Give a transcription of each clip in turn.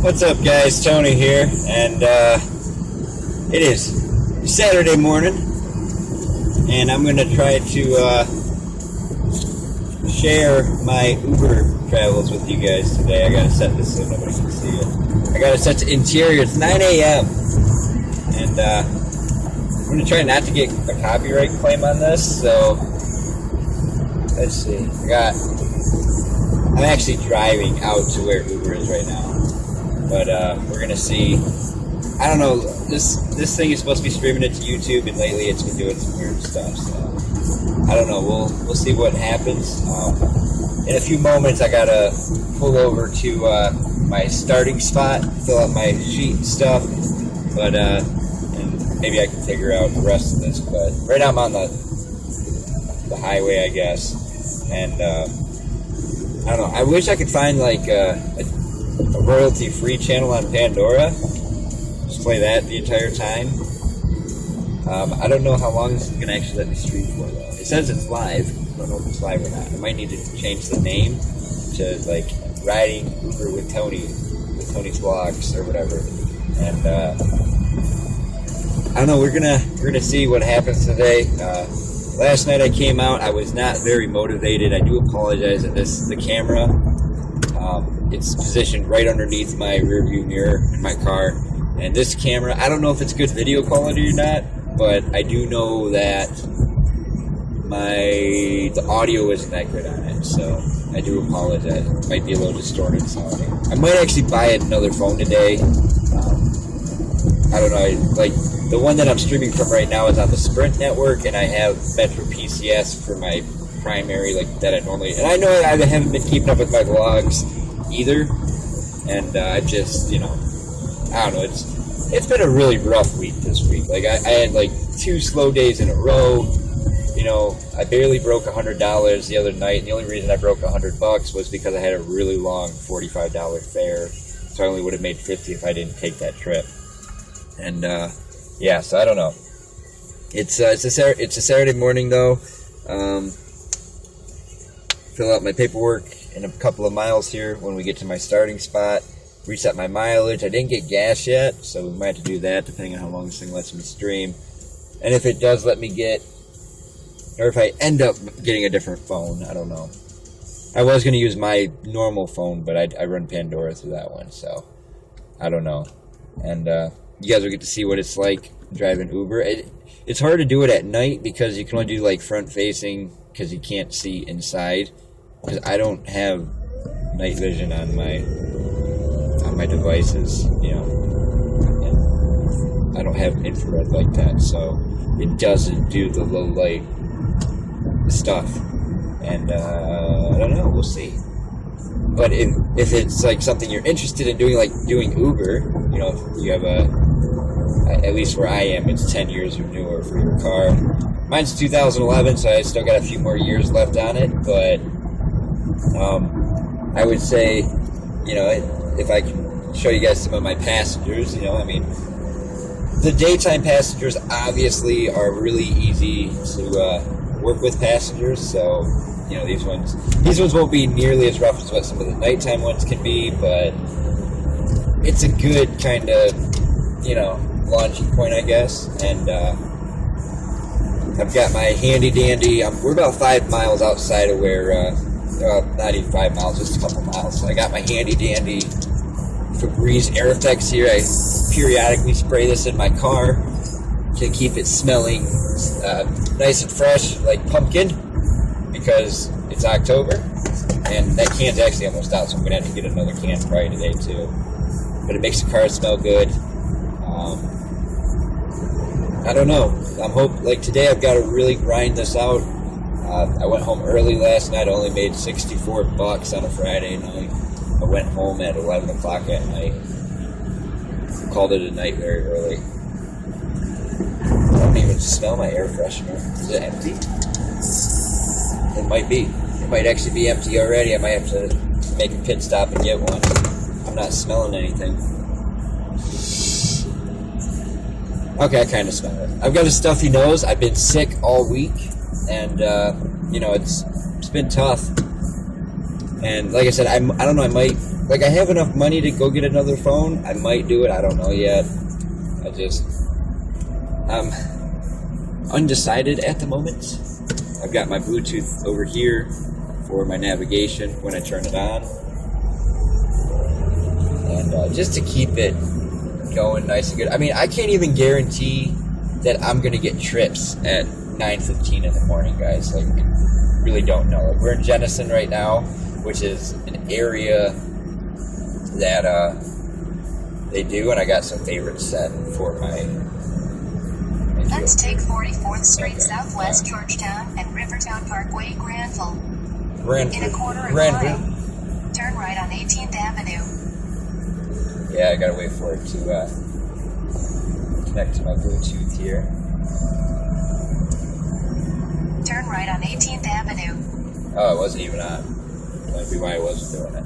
What's up, guys? Tony here, and it is Saturday morning, and I'm gonna try to share my Uber travels with you guys today. I gotta set this so nobody can see it. I gotta set the interior. It's 9 a.m. and I'm gonna try not to get a copyright claim on this. So let's see. I'm actually driving out to where Uber is right now. But we're gonna see. I don't know. This thing is supposed to be streaming it to YouTube, and lately it's been doing some weird stuff. So I don't know. We'll see what happens. In a few moments, I gotta pull over to my starting spot, fill out my sheet and stuff. But and maybe I can figure out the rest of this. But right now I'm on the highway, I guess, and I don't know. I wish I could find like a royalty-free channel on Pandora. Just play that the entire time. I don't know how long this is going to actually let me stream for, though. It says it's live. I don't know if it's live or not. I might need to change the name to, like, Riding Uber with Tony Vlogs or whatever. And, I don't know. We're gonna see what happens today. Last night I came out. I was not very motivated. I do apologize that the camera... it's positioned right underneath my rearview mirror in my car, and this camera, I don't know if it's good video quality or not, but I do know that the audio isn't that good on it, so I do apologize. It might be a little distorted sounding. I might actually buy another phone today. I don't know, like the one that I'm streaming from right now is on the Sprint network, and I have Metro PCS for my primary, like that I normally, and I know I haven't been keeping up with my vlogs either, and I just, I don't know, it's been a really rough week this week. Like I had like 2 slow days in a row. I barely broke $100 the other night, and the only reason I broke $100 was because I had a really long $45 fare, so I only would have made $50 if I didn't take that trip. And yeah, so I don't know. It's a Saturday morning though. Fill out my paperwork in a couple of miles here when we get to my starting spot. Reset my mileage. I didn't get gas yet, so we might have to do that depending on how long this thing lets me stream. And if it does let me get, or if I end up getting a different phone, I don't know. I was going to use my normal phone, but I run Pandora through that one, so I don't know. And you guys will get to see what it's like driving Uber. It's hard to do it at night because you can only do like front facing because you can't see inside. Because I don't have night vision on my devices, and I don't have infrared like that, so it doesn't do the low light stuff. And I don't know, we'll see. But if it's like something you're interested in doing, like doing Uber, if you have at least where I am, it's 10 years or newer for your car. Mine's 2011, so I still got a few more years left on it, but I would say, if I can show you guys some of my passengers, the daytime passengers obviously are really easy to work with passengers, so, these ones won't be nearly as rough as what some of the nighttime ones can be, but it's a good kind of, launching point, I guess, and I've got my handy-dandy, we're about 5 miles outside of where, not even 5 miles, just a couple miles. So I got my handy-dandy Febreze Air Effects here. I periodically spray this in my car to keep it smelling nice and fresh, like pumpkin, because it's October, and that can's actually almost out, so I'm going to have to get another can probably today, too. But it makes the car smell good. I don't know. Like today I've got to really grind this out. I went home early last night. I only made $64 on a Friday night. I went home at 11 o'clock at night. Called it a night very early. I don't even smell my air freshener. Is it empty? It might be. It might actually be empty already. I might have to make a pit stop and get one. I'm not smelling anything. Okay, I kind of smell it. I've got a stuffy nose. I've been sick all week, and it's been tough. And like I said, I don't know. I might like, I have enough money to go get another phone. I might do it. I don't know yet. I'm undecided at the moment. I've got my Bluetooth over here for my navigation when I turn it on. And just to keep it going nice and good. I mean, I can't even guarantee that I'm going to get trips at 9:15 in the morning, guys. Like, really don't know. Like, we're in Jenison right now, which is an area that they do, and I got some favorites set for my Let's take 44th Street Southwest Georgetown and Rivertown Parkway, Granville. In a quarter of a mile, turn right on 18th Avenue. Yeah, I gotta wait for it to connect to my Bluetooth here. Turn right on 18th Avenue. Oh, it wasn't even on. That'd be why I wasn't doing it.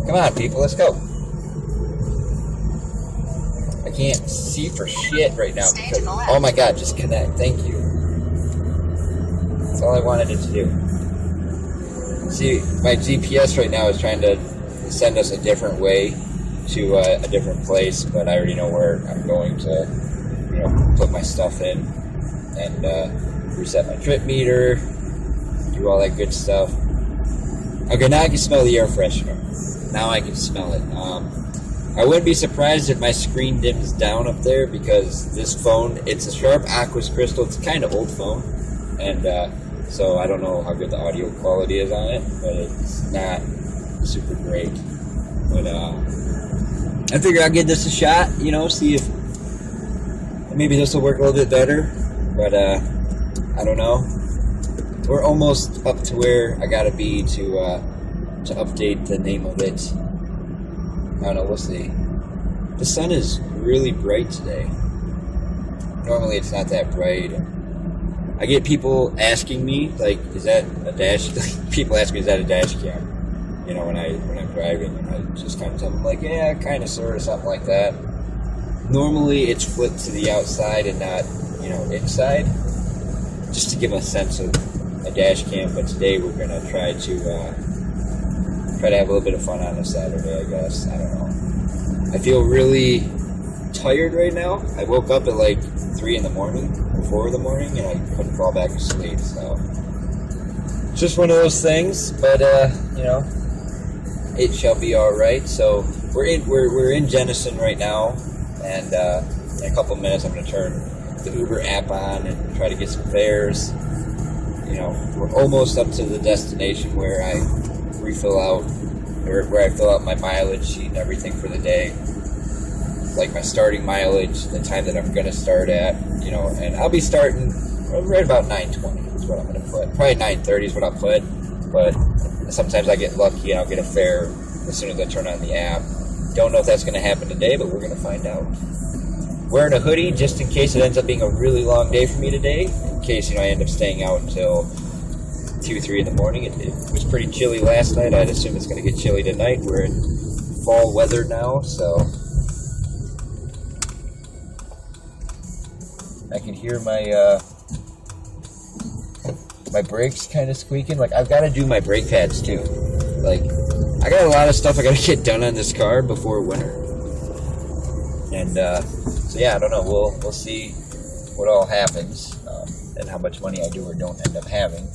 Come on, people, let's go. I can't see for shit right now. Stay to the left. Oh my god, just connect. Thank you. That's all I wanted it to do. See, my GPS right now is trying to send us a different way to a different place, but I already know where I'm going to, put my stuff in and reset my trip meter, do all that good stuff. Okay, now I can smell the air freshener. Now I can smell it. I wouldn't be surprised if my screen dims down up there, because this phone, it's a Sharp Aquos Crystal. It's a kind of old phone, and so I don't know how good the audio quality is on it, but it's not super great. But I figure I'll give this a shot, see if maybe this will work a little bit better, but I don't know. We're almost up to where I gotta be to update the name of it. I don't know, we'll see. The sun is really bright today. Normally it's not that bright. I get people asking me, like, is that a dash? People ask me, is that a dash cam? When I'm driving, and I just kind of tell them, like, yeah, kind of, sort of, something like that. Normally it's flipped to the outside and not, inside, just to give a sense of a dash cam. But today we're gonna try to have a little bit of fun on a Saturday, I guess. I don't know. I feel really tired right now. I woke up at like 3 in the morning, or 4 in the morning, and I couldn't fall back to sleep. So it's just one of those things. But it shall be all right. So we're in Jenison right now, and in a couple minutes I'm going to turn the Uber app on and try to get some fares. We're almost up to the destination where I refill out, or where I fill out my mileage sheet and everything for the day, like my starting mileage, the time that I'm going to start at, and I'll be starting right about 9:20 is what I'm going to put. Probably 9:30 is what I'll put, but sometimes I get lucky and I'll get a fare as soon as I turn on the app. Don't know if that's going to happen today, but we're going to find out. Wearing a hoodie just in case it ends up being a really long day for me today, in case I end up staying out until 2, 3 in the morning. It was pretty chilly last night. I'd assume it's going to get chilly tonight. We're in fall weather now, so I can hear my my brakes kind of squeaking. Like, I've got to do my brake pads too. Like, I got a lot of stuff I got to get done on this car before winter. And so yeah, I don't know. We'll see what all happens, and how much money I do or don't end up having.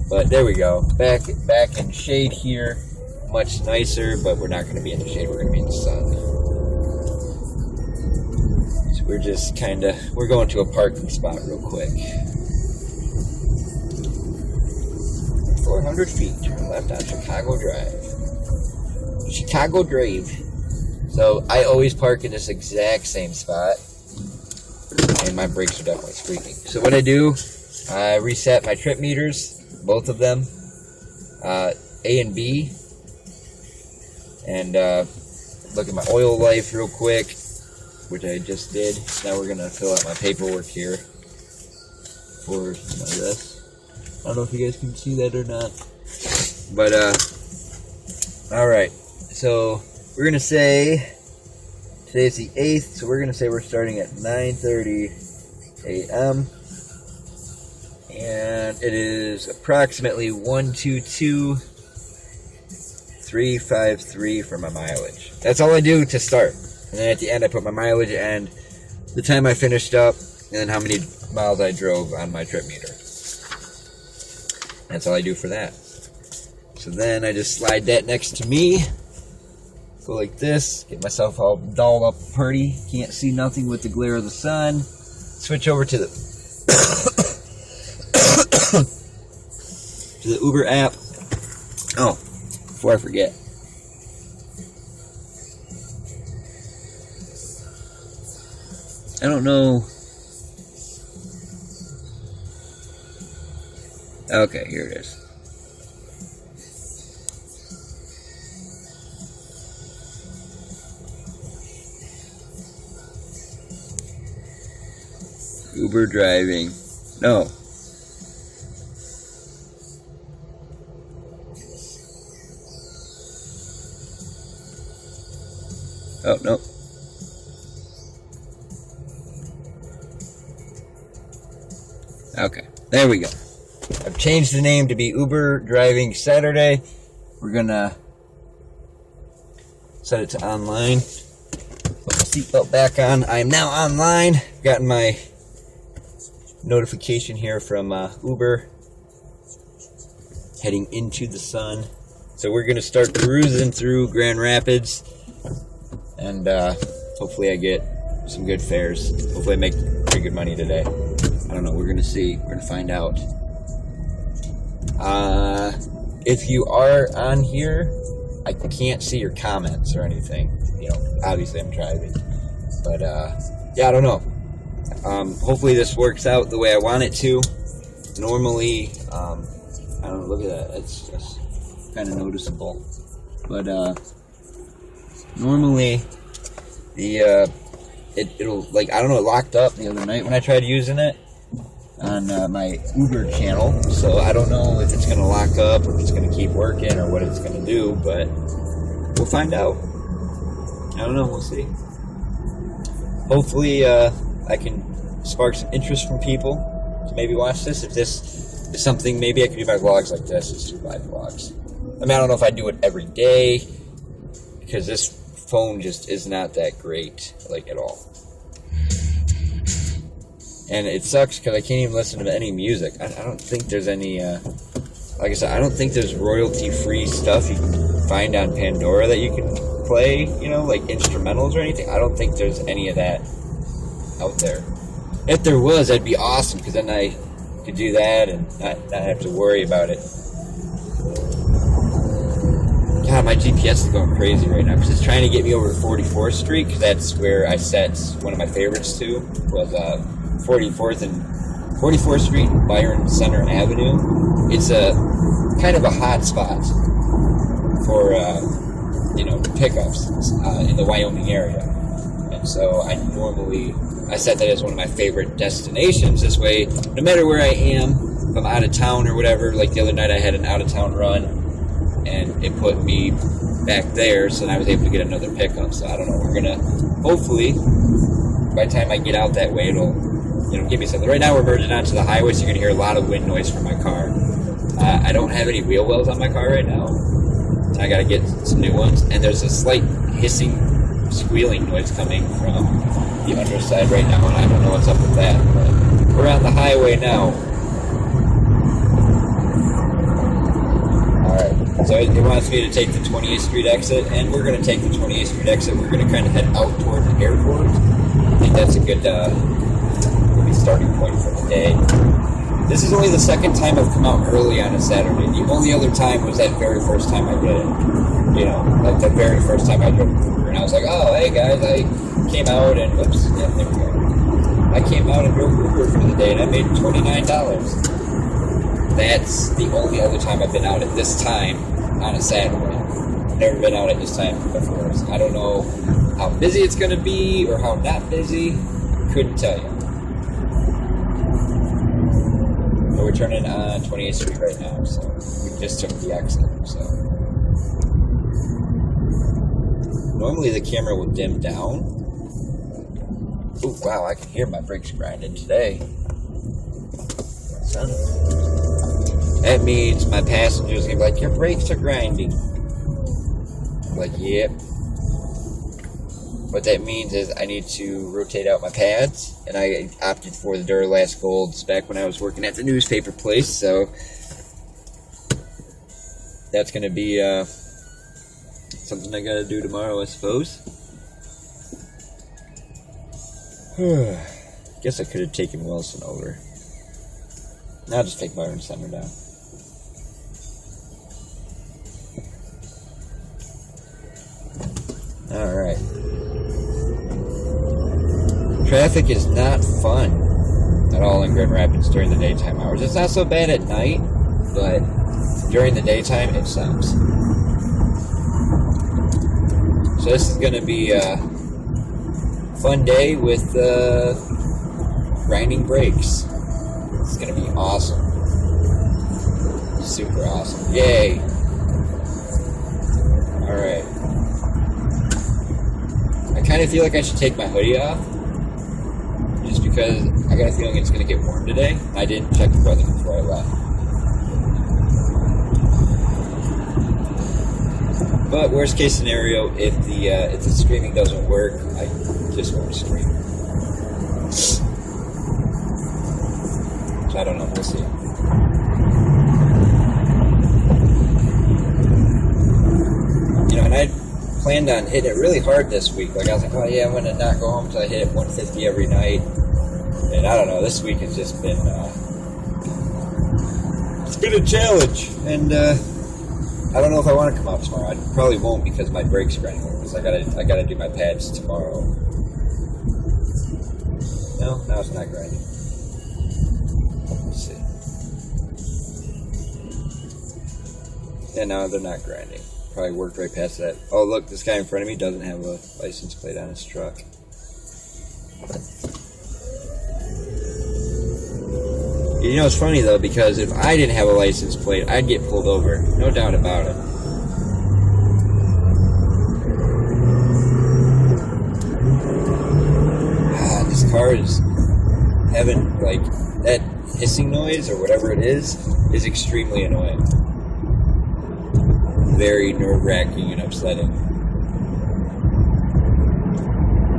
But there we go. Back in shade here. Much nicer, but we're not going to be in the shade. We're going to be in the sun. So we're just we're going to a parking spot real quick. 400 feet, turn left on Chicago Drive. Chicago Drive. So I always park in this exact same spot, and my brakes are definitely squeaking. So what I do, I reset my trip meters, both of them, A and B, and look at my oil life real quick, which I just did. Now we're gonna fill out my paperwork here for this. I don't know if you guys can see that or not, but all right. So we're gonna say today's the 8th, so we're gonna say we're starting at 9:30 a.m. and it is approximately 1:22 $3.53 for my mileage. That's all I do to start. And then at the end, I put my mileage and the time I finished up, and then how many miles I drove on my trip meter. That's all I do for that. So then I just slide that next to me. Go like this. Get myself all dolled up pretty. Can't see nothing with the glare of the sun. Switch over to the to the Uber app. Oh, before I forget. I don't know. Okay, here it is. Uber driving. No. Oh, no. Okay, there we go. I've changed the name to be Uber Driving Saturday. We're gonna set it to online. Put my seatbelt back on. I am now online. I've gotten my notification here from Uber. Heading into the sun. So we're gonna start cruising through Grand Rapids. And hopefully I get some good fares. Hopefully I make pretty good money today. I don't know, we're gonna see. We're gonna find out. If you are on here, I can't see your comments or anything. You know, obviously I'm driving. But yeah, I don't know. Hopefully this works out the way I want it to. Normally, I don't know, look at that. It's just kind of noticeable. But normally it'll, like, I don't know, it locked up the other night when I tried using it on my Uber channel, so I don't know if it's gonna lock up or if it's gonna keep working or what it's gonna do, but we'll find out. I don't know, we'll see. Hopefully I can spark some interest from people to maybe watch this. If this is something, maybe I can do my vlogs like this, just do live vlogs. I mean, I don't know if I do it every day, because this phone just is not that great, like, at all. And it sucks because I can't even listen to any music. I don't think there's any, like I said, I don't think there's royalty-free stuff you can find on Pandora that you can play, you know, like instrumentals or anything. I don't think there's any of that out there. If there was, that'd be awesome, because then I could do that and not have to worry about it. God, my GPS is going crazy right now because it's trying to get me over to 44th Street, because that's where I set one of my favorites to, was 44th Street, Byron Center Avenue. It's a kind of a hot spot for you know, pickups in the Wyoming area, and so I set that as one of my favorite destinations. This way, no matter where I am, if I'm out of town or whatever, like the other night I had an out of town run, and it put me back there, so I was able to get another pickup. So I don't know, we're gonna, hopefully, by the time I get out that way, it'll, you know, give me something. Right now we're merging onto the highway, so you're gonna hear a lot of wind noise from my car. I don't have any wheel wells on my car right now. I gotta get some new ones, and there's a slight hissing, squealing noise coming from the underside right now, and I don't know what's up with that, but we're on the highway now. Alright, so it wants me to take the 28th Street exit, and we're going to take the 28th Street exit. We're going to kind of head out toward the airport. I think that's a good maybe starting point for the day. This is only the second time I've come out early on a Saturday. The only other time was that very first time I did it. You know, like that very first time I drove Uber, and I was like, oh, hey guys, I came out and, oops, yeah, there we go. I came out and drove Uber for the day, and I made $29. That's the only other time I've been out at this time on a Saturday. Never been out at this time before. So I don't know how busy it's going to be or how not busy. Couldn't tell you. But we're turning on 28th Street right now, so we just took the exit. So normally the camera will dim down. Oh wow, I can hear my brakes grinding today. Son of a... That means my passengers are going to be like, your brakes are grinding. Like, yep. What that means is I need to rotate out my pads, and I opted for the Duralast Golds back when I was working at the newspaper place, so that's going to be something I got to do tomorrow, I suppose. Guess I could have taken Wilson over. Now I'll just take Byron Center down. Alright. Traffic is not fun at all in Grand Rapids during the daytime hours. It's not so bad at night, but during the daytime it sucks. So this is going to be a fun day with grinding brakes. It's going to be awesome. Super awesome. Yay! Alright. I kind of feel like I should take my hoodie off, just because I got a feeling it's going to get warm today. I didn't check the weather before I left. But worst case scenario, if the screaming doesn't work, I just won't scream. So I don't know. We'll see. You know, and I planned on hitting it really hard this week. Like, I was like, oh yeah, I'm going to not go home until I hit it 150 every night. And I don't know, this week has just been, it's been a challenge. And, I don't know if I want to come out tomorrow. I probably won't because my brakes are anymore, because I gotta do my pads tomorrow. No, it's not grinding. Let's see. Yeah, no, they're not grinding. Probably worked right past that. Oh, look, this guy in front of me doesn't have a license plate on his truck. You know, it's funny, though, because if I didn't have a license plate, I'd get pulled over. No doubt about it. This car is having, like, that hissing noise, or whatever it is extremely annoying. Very nerve-wracking and upsetting.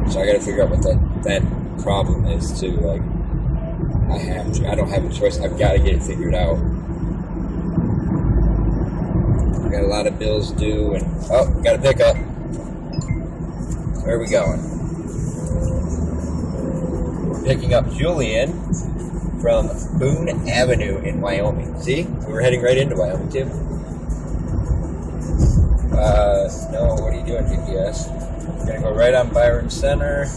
So I gotta figure out what that problem is, too, like... I have to. I don't have a choice. I've got to get it figured out. I got a lot of bills due, and got a pickup. Where are we going? We're picking up Julian from Boone Avenue in Wyoming. See, we were heading right into Wyoming too. No. What are you doing, GPS? We're gonna go right on Byron Center.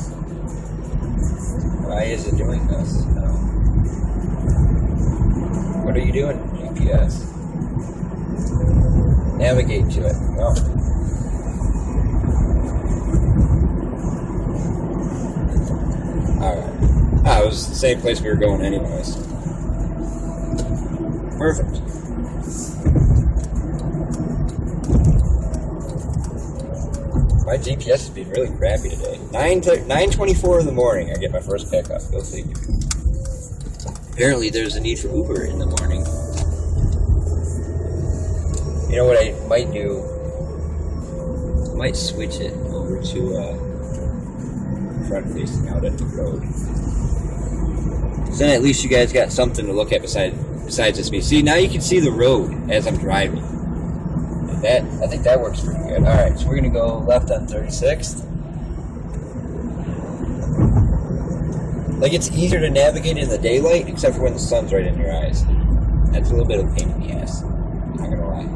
Why is it doing this? What are you doing, GPS? Navigate to it. Oh. Alright. It was the same place we were going anyways. Perfect. My GPS is being really crappy today. 9:24 in the morning, I get my first pickup. Go figure. Apparently there's a need for Uber in the morning. You know what I might do? I might switch it over to front facing out at the road. So then at least you guys got something to look at besides just me. See, now you can see the road as I'm driving. And I think that works pretty good. Alright, so we're going to go left on 36th. Like, it's easier to navigate in the daylight, except for when the sun's right in your eyes. That's a little bit of a pain in the ass. Not gonna lie.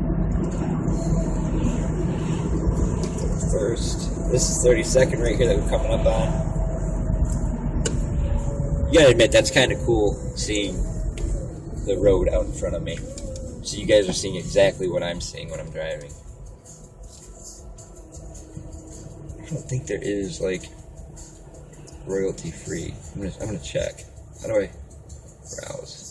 First, this is 32nd right here that we're coming up on. You gotta admit, that's kind of cool seeing the road out in front of me. So you guys are seeing exactly what I'm seeing when I'm driving. I don't think there is, like, royalty free. I'm gonna check. How do I browse?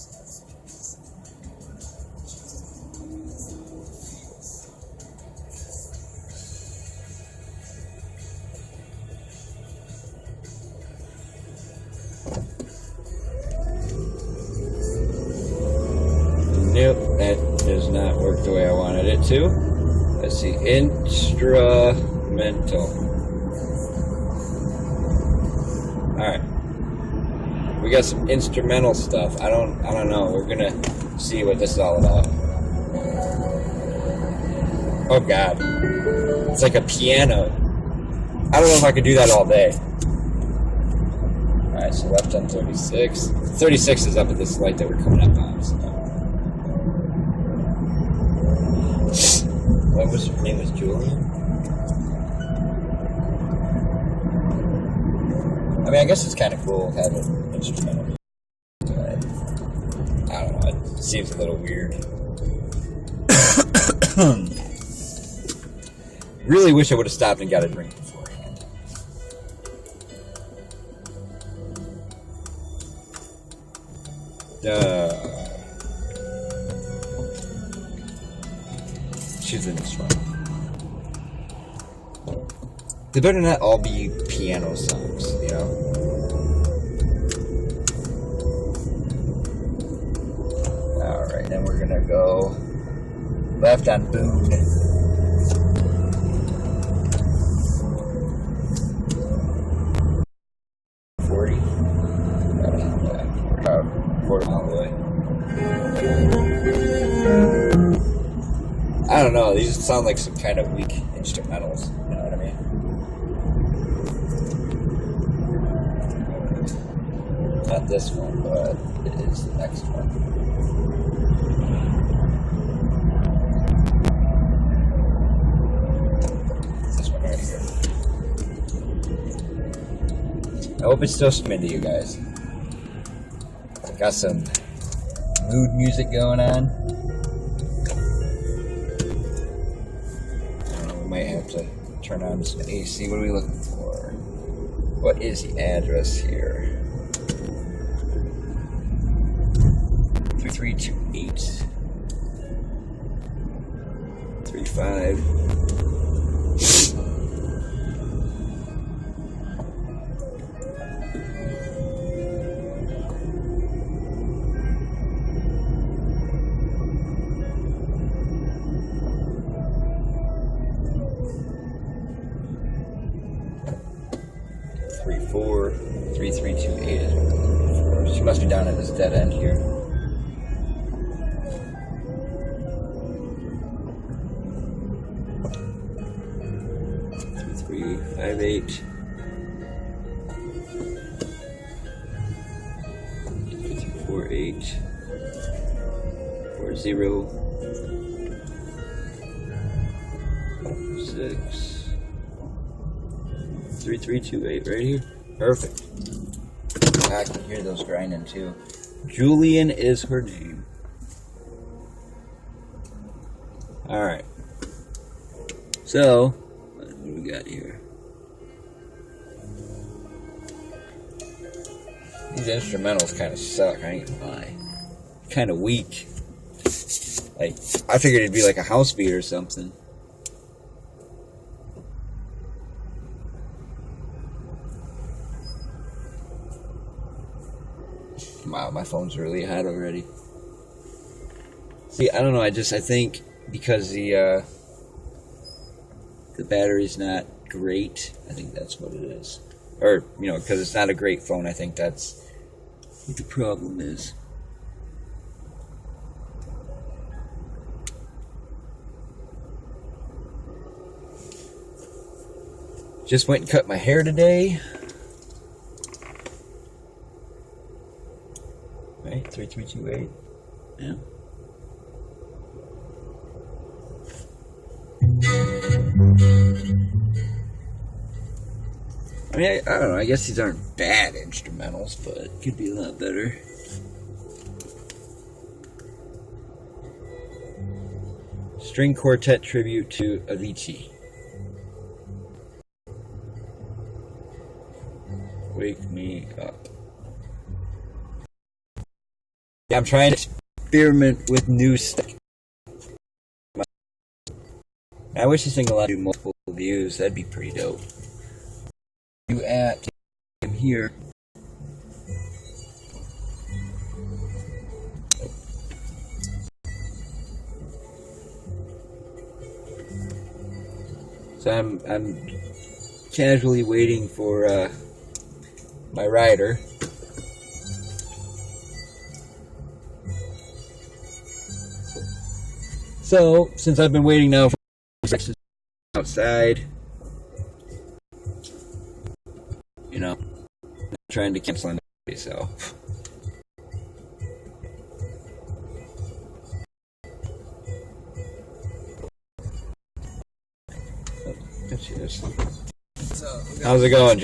Nope, that does not work the way I wanted it to. Let's see, instrumental. Alright. We got some instrumental stuff. I don't know. We're gonna see what this is all about. Oh god. It's like a piano. I don't know if I could do that all day. Alright, so left on 36. 36 is up at this light that we're coming up on, so. What was her name? Was Julian? I mean, I guess it's kind of cool having instrumental. I don't know. It seems a little weird. Really wish I would have stopped and got a drink beforehand. She's in this one. They better not all be piano songs, you know? Alright, then we're gonna go left on Boone. I don't know, these sound like some kind of weak instrumentals, you know what I mean? Not this one, but it is the next one. This one right here. I hope it's still streaming to you guys. Got some mood music going on. We might have to turn on some AC. What are we looking for? What is the address here? 3328 35. She must be down at this dead end here. Three, 58. 48. 40. 6. 3328 right here. Perfect. I can hear those grinding too. Julian is her name. Alright. So, what do we got here? These instrumentals kind of suck, I ain't gonna lie. Kind of weak. Like, I figured it'd be like a house beat or something. Wow, my phone's really hot already. See, I don't know, I think because the battery's not great, I think that's what it is. Or, you know, because it's not a great phone, I think that's what the problem is. Just went and cut my hair today. Right, 3328. Yeah. I mean, I don't know. I guess these aren't bad instrumentals, but it could be a lot better. String Quartet Tribute to Avicii. Wake me up. Yeah, I'm trying to experiment with new stuff. I wish this thing allowed to do multiple views. That'd be pretty dope. You at here. So I'm casually waiting for my rider. So since I've been waiting now for outside, you know, I'm trying to cancel on anybody, so. There she is. How's it going,